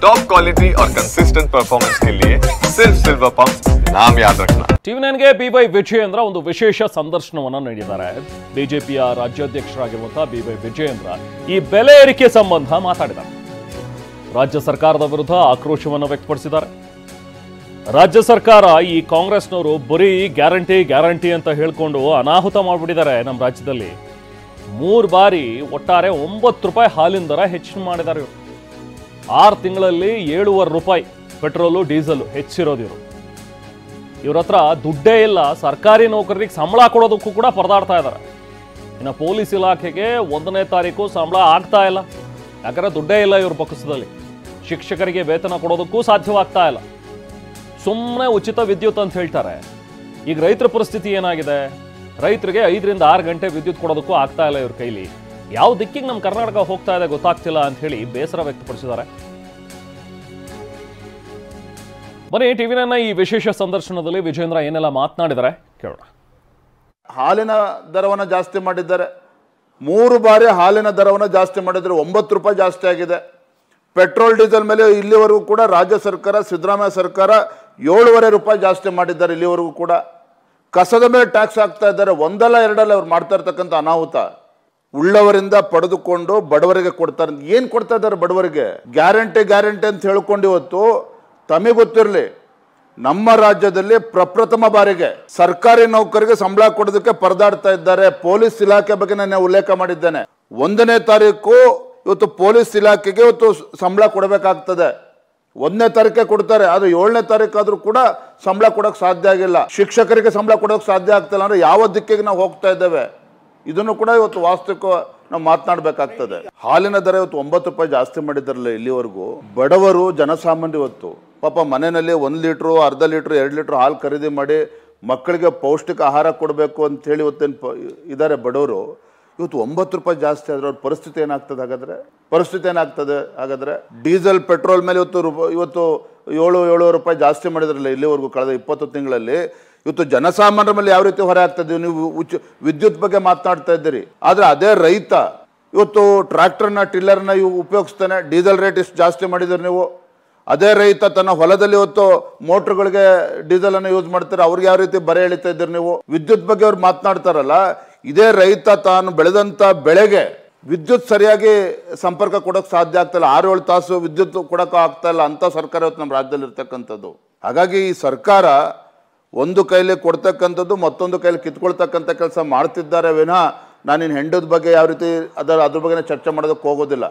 Top quality और consistent performance के लिए सिर्फ सिल्वर पंप नाम याद रखना। ಟಿವಿ9ಗೆ ಬಿ.ವೈ. ವಿಜಯೇಂದ್ರ ಒಂದು ವಿಶೇಷ ಸಂದರ್ಶನವನ್ನು ನೀಡಿದ್ದಾರೆ. ಬಿಜೆಪಿಯ ರಾಜ್ಯಾಧ್ಯಕ್ಷರಾಗಿರುವಂತಹ ಬಿ.ವೈ. ವಿಜಯೇಂದ್ರ ಈ ಬೆಲೆ ಏರಿಕೆ ಸಂಬಂಧ ಮಾತಾಡಿದ್ದಾರೆ. ರಾಜ್ಯ ಸರ್ಕಾರದ ವಿರುದ್ಧ ಆಕ್ರೋಶವನ್ನು ವ್ಯಕ್ತಪಡಿಸಿದ್ದಾರೆ. ರಾಜ್ಯ ಸರ್ಕಾರ ಈ ಕಾಂಗ್ರೆಸ್ನವರು ಬರೀ ಗ್ಯಾರಂಟಿ ಅಂತ ಹೇಳ್ಕೊಂಡು ಅನಾಹುತ ಮಾಡಿಬಿಟ್ಟಿದ್ದಾರೆ. ನಮ್ಮ ರಾಜ್ಯದಲ್ಲಿ 3 ಬಾರಿ ಒಟ್ಟಾರೆ 9 ರೂಪಾಯಿ ಹಾಲಿನ ದರ ಹೆಚ್ಚು ಮಾಡಿದ್ದಾರೆ ಇವರು. 6 ತಿಂಗಳಲ್ಲಿ 7.5 ರೂಪಾಯಿ ಪೆಟ್ರೋಲು ಡೀಸೆಲ್ ಹೆಚ್ಚಿರೋದು ಇವರು. ಇವ್ರ ಹತ್ರ ದುಡ್ಡೇ ಇಲ್ಲ. ಸರ್ಕಾರಿ ನೌಕರರಿಗೆ ಸಂಬಳ ಕೊಡೋದಕ್ಕೂ ಕೂಡ ಪರದಾಡ್ತಾ ಇದ್ದಾರೆ. ಇನ್ನು ಪೊಲೀಸ್ ಇಲಾಖೆಗೆ 1ನೇ ತಾರೀಕು ಸಂಬಳ ಆಗ್ತಾ ಇಲ್ಲ. ಯಾಕಂದ್ರೆ ದುಡ್ಡೇ ಇಲ್ಲ ಇವ್ರ ಪಕ್ಷದಲ್ಲಿ. ಶಿಕ್ಷಕರಿಗೆ ವೇತನ ಕೊಡೋದಕ್ಕೂ ಸಾಧ್ಯವಾಗ್ತಾ ಇಲ್ಲ. ಸುಮ್ಮನೆ ಉಚಿತ ವಿದ್ಯುತ್ ಅಂತ ಹೇಳ್ತಾರೆ. ಈಗ ರೈತರ ಪರಿಸ್ಥಿತಿ ಏನಾಗಿದೆ? ರೈತರಿಗೆ 5 ರಿಂದ 6 ಗಂಟೆ ವಿದ್ಯುತ್ ಕೊಡೋದಕ್ಕೂ ಆಗ್ತಾ ಇಲ್ಲ ಇವ್ರ ಕೈಲಿ. ಯಾವ ದಿಕ್ಕಿಗೆ ನಮ್ಮ ಕರ್ನಾಟಕ ಹೋಗ್ತಾ ಇದೆ ಗೊತ್ತಾಗ್ತಿಲ್ಲ ಅಂತ ಹೇಳಿ ಬೇಸರ ವ್ಯಕ್ತಪಡಿಸಿದ್ದಾರೆ. ಬನ್ನಿ ಟಿವಿ9 ಈ ವಿಶೇಷ ಸಂದರ್ಶನದಲ್ಲಿ ವಿಜೇಂದ್ರ ಏನೆಲ್ಲ ಮಾತನಾಡಿದ್ದಾರೆ ಕೇಳೋಣ. ಹಾಲಿನ ದರವನ್ನು ಜಾಸ್ತಿ ಮಾಡಿದ್ದಾರೆ. 3 ಬಾರಿ ಹಾಲಿನ ದರವನ್ನು ಜಾಸ್ತಿ ಮಾಡಿದ್ದಾರೆ. 9 ರೂಪಾಯಿ ಜಾಸ್ತಿ ಆಗಿದೆ. ಪೆಟ್ರೋಲ್ ಡೀಸೆಲ್ ಮೇಲೆ ಇಲ್ಲಿವರೆಗೂ ಕೂಡ ರಾಜ್ಯ ಸರ್ಕಾರ, ಸಿದ್ದರಾಮಯ್ಯ ಸರ್ಕಾರ 7.5 ರೂಪಾಯಿ ಜಾಸ್ತಿ ಮಾಡಿದ್ದಾರೆ. ಇಲ್ಲಿವರೆಗೂ ಕೂಡ ಕಸದ ಮೇಲೆ ಟ್ಯಾಕ್ಸ್ ಹಾಕ್ತಾ ಇದ್ದಾರೆ. ಒಂದಲ್ಲ ಎರಡಲ್ಲ ಅವ್ರು ಮಾಡ್ತಾ ಇರ್ತಕ್ಕಂಥ ಅನಾಹುತ. ಉಳ್ಳವರಿಂದ ಪಡೆದುಕೊಂಡು ಬಡವರಿಗೆ ಕೊಡ್ತಾರೆ. ಏನು ಕೊಡ್ತಾ ಇದ್ದಾರೆ ಬಡವರಿಗೆ? ಗ್ಯಾರಂಟಿ ಅಂತ ಹೇಳ್ಕೊಂಡು ಇವತ್ತು ತಮಗೆ ಗೊತ್ತಿರಲಿ, ನಮ್ಮ ರಾಜ್ಯದಲ್ಲಿ ಪ್ರಪ್ರಥಮ ಬಾರಿಗೆ ಸರ್ಕಾರಿ ನೌಕರಿಗೆ ಸಂಬಳ ಕೊಡೋದಕ್ಕೆ ಪರದಾಡ್ತಾ ಇದ್ದಾರೆ. ಪೊಲೀಸ್ ಇಲಾಖೆ ಬಗ್ಗೆ ನಾನು ಉಲ್ಲೇಖ ಮಾಡಿದ್ದೇನೆ. 1ನೇ ತಾರೀಕು ಇವತ್ತು ಪೊಲೀಸ್ ಇಲಾಖೆಗೆ ಇವತ್ತು ಸಂಬಳ ಕೊಡಬೇಕಾಗ್ತದೆ. 1ನೇ ತಾರೀಕೆ ಕೊಡ್ತಾರೆ, ಅದು 7ನೇ ತಾರೀಕು ಆದ್ರೂ ಕೂಡ ಸಂಬಳ ಕೊಡೋಕೆ ಸಾಧ್ಯ ಆಗಿಲ್ಲ. ಶಿಕ್ಷಕರಿಗೆ ಸಂಬಳ ಕೊಡೋಕೆ ಸಾಧ್ಯ ಆಗ್ತಿಲ್ಲ ಅಂದ್ರೆ ಯಾವ ದಿಕ್ಕಿಗೆ ನಾವು ಹೋಗ್ತಾ ಇದ್ದೇವೆ? ಇದನ್ನು ಕೂಡ ಇವತ್ತು ವಾಸ್ತವಿಕ ನಾವು ಮಾತನಾಡಬೇಕಾಗ್ತದೆ. ಹಾಲಿನ ದರ ಇವತ್ತು 9 ರೂಪಾಯಿ ಜಾಸ್ತಿ ಮಾಡಿದ್ದಾರಲ್ಲ ಇಲ್ಲಿವರೆಗೂ. ಬಡವರು ಜನಸಾಮಾನ್ಯ ಇವತ್ತು ಪಾಪ ಮನೆಯಲ್ಲಿ 1 ಲೀಟ್ರು, ಅರ್ಧ ಲೀಟ್ರು, 2 ಲೀಟ್ರ್ ಹಾಲು ಖರೀದಿ ಮಾಡಿ ಮಕ್ಕಳಿಗೆ ಪೌಷ್ಟಿಕ ಆಹಾರ ಕೊಡಬೇಕು ಅಂತ ಹೇಳಿ ಇವತ್ತೇನು ಇದ್ದಾರೆ ಬಡವರು. ಇವತ್ತು 9 ರೂಪಾಯಿ ಜಾಸ್ತಿ ಆದರೆ ಅವ್ರ ಪರಿಸ್ಥಿತಿ ಏನಾಗ್ತದೆ? ಹಾಗಾದ್ರೆ ಡೀಸೆಲ್ ಪೆಟ್ರೋಲ್ ಮೇಲೆ ಇವತ್ತು 7.5 ರೂಪಾಯಿ ಜಾಸ್ತಿ ಮಾಡಿದ್ರಲ್ಲ ಇಲ್ಲಿವರೆಗೂ ಕಳೆದ 20 ತಿಂಗಳಲ್ಲಿ. ಇವತ್ತು ಜನಸಾಮಾನ್ಯರ ಮೇಲೆ ಯಾವ ರೀತಿ ಹೊರೆ ಆಗ್ತದೆ? ನೀವು ವಿದ್ಯುತ್ ಬಗ್ಗೆ ಮಾತನಾಡ್ತಾ ಇದ್ದೀರಿ, ಆದರೆ ಅದೇ ರೈತ ಇವತ್ತು ಟ್ರ್ಯಾಕ್ಟರ್ನ ಟಿಲ್ಲರ್ನ ಉಪಯೋಗಿಸ್ತಾನೆ. ಡೀಸೆಲ್ ರೇಟ್ ಇಷ್ಟು ಜಾಸ್ತಿ ಮಾಡಿದ್ರೆ ನೀವು. ಅದೇ ರೈತ ತನ್ನ ಹೊಲದಲ್ಲಿ ಇವತ್ತು ಮೋಟ್ರ್ಗಳಿಗೆ ಡೀಸೆಲನ್ನು ಯೂಸ್ ಮಾಡ್ತಾರೆ. ಅವ್ರಿಗೆ ಯಾವ ರೀತಿ ಬರೆ ಎಳಿತಾ ಇದ್ದೀರಿ ನೀವು? ವಿದ್ಯುತ್ ಬಗ್ಗೆ ಅವ್ರು ಮಾತನಾಡ್ತಾರಲ್ಲ, ಇದೇ ರೈತ ತಾನು ಬೆಳೆದಂಥ ಬೆಳೆಗೆ ವಿದ್ಯುತ್ ಸರಿಯಾಗಿ ಸಂಪರ್ಕ ಕೊಡೋಕೆ ಸಾಧ್ಯ ಆಗ್ತಾಯಿಲ್ಲ. 6-7 ತಾಸು ವಿದ್ಯುತ್ ಕೊಡೋಕೆ ಆಗ್ತಾ ಇಲ್ಲ ಅಂತ ಸರ್ಕಾರ ಇವತ್ತು ನಮ್ಮ ರಾಜ್ಯದಲ್ಲಿ ಇರ್ತಕ್ಕಂಥದ್ದು. ಹಾಗಾಗಿ ಈ ಸರ್ಕಾರ ಒಂದು ಕೈಲಿ ಕೊಡ್ತಕ್ಕಂಥದ್ದು ಮತ್ತೊಂದು ಕೈಲಿ ಕಿತ್ಕೊಳ್ತಕ್ಕಂಥ ಕೆಲಸ ಮಾಡ್ತಿದ್ದಾರೆ ವಿನಃ ನಾನು ಹೆಂಡದ ಬಗ್ಗೆ ಯಾವ ರೀತಿ ಅದ್ರ ಬಗ್ಗೆ ಚರ್ಚೆ ಮಾಡೋದಕ್ಕೆ ಹೋಗೋದಿಲ್ಲ.